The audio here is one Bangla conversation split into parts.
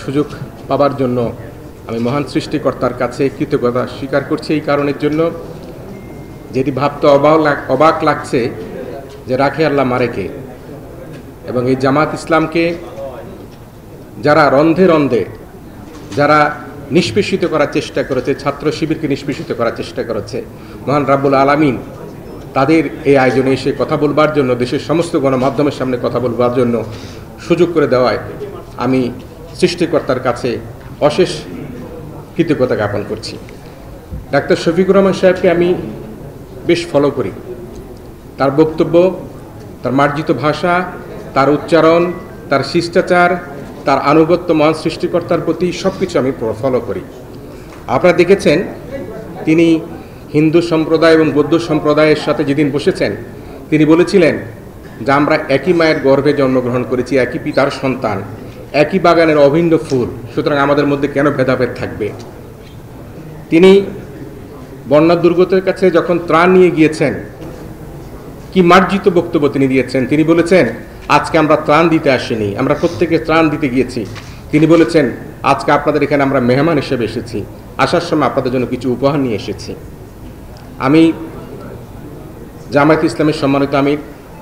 সুযোগ পাবার জন্য আমি মহান সৃষ্টিকর্তার কাছে কৃতজ্ঞতা স্বীকার করছি এই কারণের জন্য, যেটি ভাবতে অবাক লাগছে যে রাখে আল্লাহ মারেকে, এবং এই জামাত ইসলামকে যারা রন্ধে রন্ধে যারা নিষ্পেষিত করার চেষ্টা করেছে, ছাত্র শিবিরকে নিষ্পেষিত করার চেষ্টা করেছে, মহান রাব্বুল আলামিন তাদের এই আয়োজনে এসে কথা বলবার জন্য, দেশের সমস্ত গণমাধ্যমের সামনে কথা বলবার জন্য সুযোগ করে দেওয়ায় আমি সৃষ্টিকর্তার কাছে অশেষ কৃতজ্ঞতা জ্ঞাপন করছি। ডাক্তার শফিকুর রহমান সাহেবকে আমি বেশ ফলো করি। তার বক্তব্য, তার মার্জিত ভাষা, তার উচ্চারণ, তার শিষ্টাচার, তার আনুগত্য মহান সৃষ্টিকর্তার প্রতি সব কিছু আমি ফলো করি। আপনারা দেখেছেন তিনি হিন্দু সম্প্রদায় এবং বৌদ্ধ সম্প্রদায়ের সাথে যেদিন বসেছেন, তিনি বলেছিলেন যে আমরা একই মায়ের গর্ভে জন্মগ্রহণ করেছি, একই পিতার সন্তান, একই বাগানের অভিন্ন ফুল, সুতরাং আমাদের মধ্যে কেন ভেদাভেদ থাকবে। তিনি বন্যা দুর্গতের কাছে যখন ত্রাণ নিয়ে গিয়েছেন, কি মার্জিত বক্তব্য তিনি দিয়েছেন। তিনি বলেছেন আজকে আমরা ত্রাণ দিতে আসিনি, আমরা প্রত্যেকে ত্রাণ দিতে গিয়েছি। তিনি বলেছেন আজকে আপনাদের এখানে আমরা মেহমান হিসেবে এসেছি, আসার সময় আপনাদের জন্য কিছু উপহার নিয়ে এসেছি। আমি জামায়াত ইসলামের সম্মানিত আমির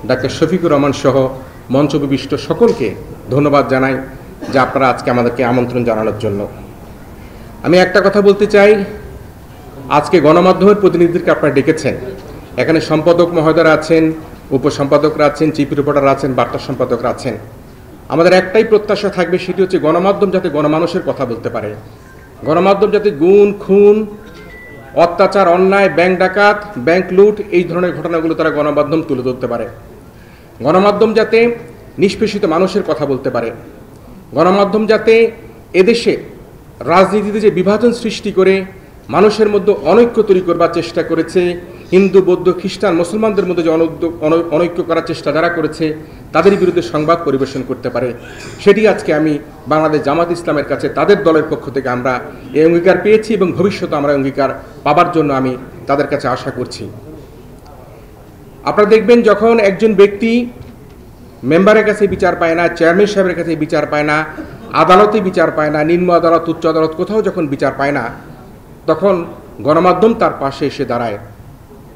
ডাক্তার শফিকুর রহমান সহ মঞ্চবিষ্ট সকলকে ধন্যবাদ জানাই যে আপনারা আজকে আমাদেরকে আমন্ত্রণ জানানোর জন্য। আমি একটা কথা বলতে চাই, আজকে গণমাধ্যমের প্রতিনিধিদেরকে আপনারা ডেকেছেন, এখানে সম্পাদক মহোদয়রা আছেন, উপসম্পাদকরা আছেন, চিফ রিপোর্টাররা আছেন, বার্তা সম্পাদকরা আছেন। আমাদের একটাই প্রত্যাশা থাকবে, সেটি হচ্ছে গণমাধ্যম যাতে গণমানুষের কথা বলতে পারে, গণমাধ্যম যাতে গুম খুন, অত্যাচার, অন্যায়, ব্যাংক ডাকাত, ব্যাংক লুট, এই ধরনের ঘটনাগুলো তারা গণমাধ্যম তুলে ধরতে পারে। গণমাধ্যম যাতে নিষ্পেষিত মানুষের কথা বলতে পারে। গণমাধ্যম যাতে এদেশে রাজনীতিতে যে বিভাজন সৃষ্টি করে মানুষের মধ্যে অনৈক্য তৈরি করবার চেষ্টা করেছে, হিন্দু বৌদ্ধ খ্রিস্টান মুসলমানদের মধ্যে যে অনৈক্য করার চেষ্টা যারা করেছে, তাদের বিরুদ্ধে সংবাদ পরিবেশন করতে পারে, সেটি আজকে আমি বাংলাদেশ জামাত ইসলামের কাছে তাদের দলের পক্ষ থেকে আমরা এই অঙ্গীকার পেয়েছি এবং ভবিষ্যতে আমরা অঙ্গীকার পাবার জন্য আমি তাদের কাছে আশা করছি। আপনারা দেখবেন যখন একজন ব্যক্তি মেম্বারের কাছে বিচার পায় না, চেয়ারম্যান সাহেবের কাছে বিচার পায় না, আদালতে বিচার পায় না, নিম্ন আদালত, উচ্চ আদালত, কোথাও যখন বিচার পায় না, তখন গণমাধ্যম তার পাশে এসে দাঁড়ায়।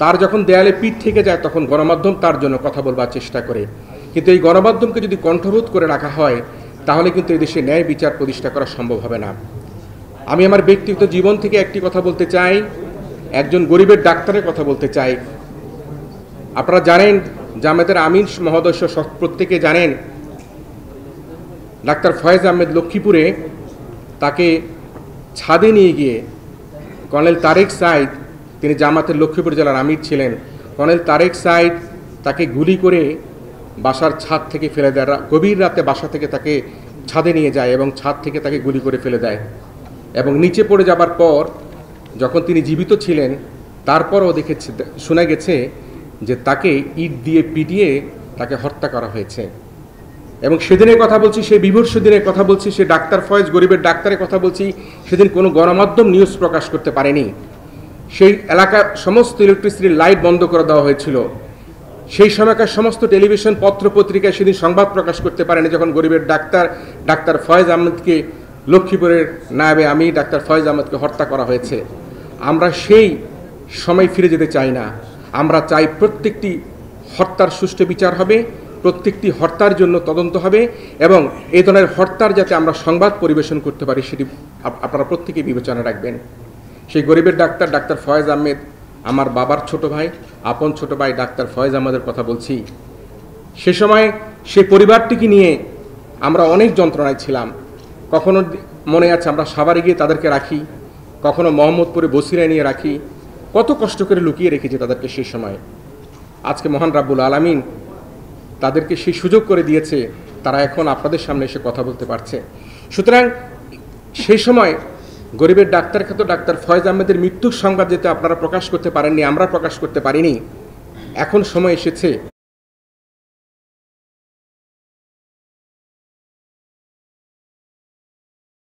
তার যখন দেয়ালে পিঠ থেকে যায়, তখন গণমাধ্যম তার জন্য কথা বলবার চেষ্টা করে। কিন্তু এই গণমাধ্যমকে যদি কণ্ঠরোধ করে রাখা হয়, তাহলে কিন্তু এই দেশে ন্যায় বিচার প্রতিষ্ঠা করা সম্ভব হবে না। আমি আমার ব্যক্তিগত জীবন থেকে একটি কথা বলতে চাই, একজন গরিবের ডাক্তারের কথা বলতে চাই। আপনারা জানেন, জামায়াতের আমির মহোদয় প্রত্যেকে জানেন, ডাক্তার ফয়েজ আহমেদ লক্ষ্মীপুরে তাকে ছাদে নিয়ে গিয়ে কর্নেল তারেক সাইদ, তিনি জামাতের লক্ষ্মীপুর জেলার আমির ছিলেন, কর্নেল তারেক সাইদ তাকে গুলি করে বাসার ছাদ থেকে ফেলে দেয়। গভীর রাতে বাসা থেকে তাকে ছাদে নিয়ে যায় এবং ছাদ থেকে তাকে গুলি করে ফেলে দেয়। এবং নিচে পড়ে যাবার পর যখন তিনি জীবিত ছিলেন, তারপরও শোনা গেছে যে তাকে ইট দিয়ে পিটিয়ে তাকে হত্যা করা হয়েছে। এবং সেদিনের কথা বলছি, সেই বিভৎস দিনের কথা বলছি, সে ডাক্তার ফয়েজ গরিবের ডাক্তারের কথা বলছি। সেদিন কোনো গণমাধ্যম নিউজ প্রকাশ করতে পারেনি। সেই এলাকার সমস্ত ইলেকট্রিসিটির লাইট বন্ধ করে দেওয়া হয়েছিল। সেই সময়কার সমস্ত টেলিভিশন পত্র পত্রিকায় সেদিন সংবাদ প্রকাশ করতে পারেনি, যখন গরিবের ডাক্তার ফয়েজ আহমেদকে, লক্ষ্মীপুরের নায়েবে আমি ডাক্তার ফয়েজ আহমেদকে হত্যা করা হয়েছে। আমরা সেই সময় ফিরে যেতে চাই না। আমরা চাই প্রত্যেকটি হত্যার সুষ্ঠু বিচার হবে, প্রত্যেকটি হত্যার জন্য তদন্ত হবে, এবং এই ধরনের হত্যার যাতে আমরা সংবাদ পরিবেশন করতে পারি, সেটি আপনারা প্রত্যেকেই বিবেচনা রাখবেন। সেই গরিবের ডাক্তার ফয়েজ আহমেদ আমার বাবার ছোট ভাই, আপন ছোট ভাই ডাক্তার ফয়েজ আহমেদের কথা বলছি। সে সময় সেই পরিবারটিকে নিয়ে আমরা অনেক যন্ত্রণায় ছিলাম। কখনো মনে আছে আমরা সাভারে গিয়ে তাদেরকে রাখি, কখনো মোহাম্মদপুরে বসিরায় নিয়ে রাখি, কত কষ্ট করে লুকিয়ে রেখেছি তাদেরকে সেই সময়। আজকে মহান রাব্বুল আলামিন তাদেরকে সেই সুযোগ করে দিয়েছে, তারা এখন আপনাদের সামনে এসে কথা বলতে পারছে। সুতরাং সেই সময় গরিবের ডাক্তার খ্যাত ডাক্তার ফয়েজ আহমেদের মৃত্যুর সংবাদ যেতে আপনারা প্রকাশ করতে পারেননি, আমরা প্রকাশ করতে পারিনি। এখন সময় এসেছে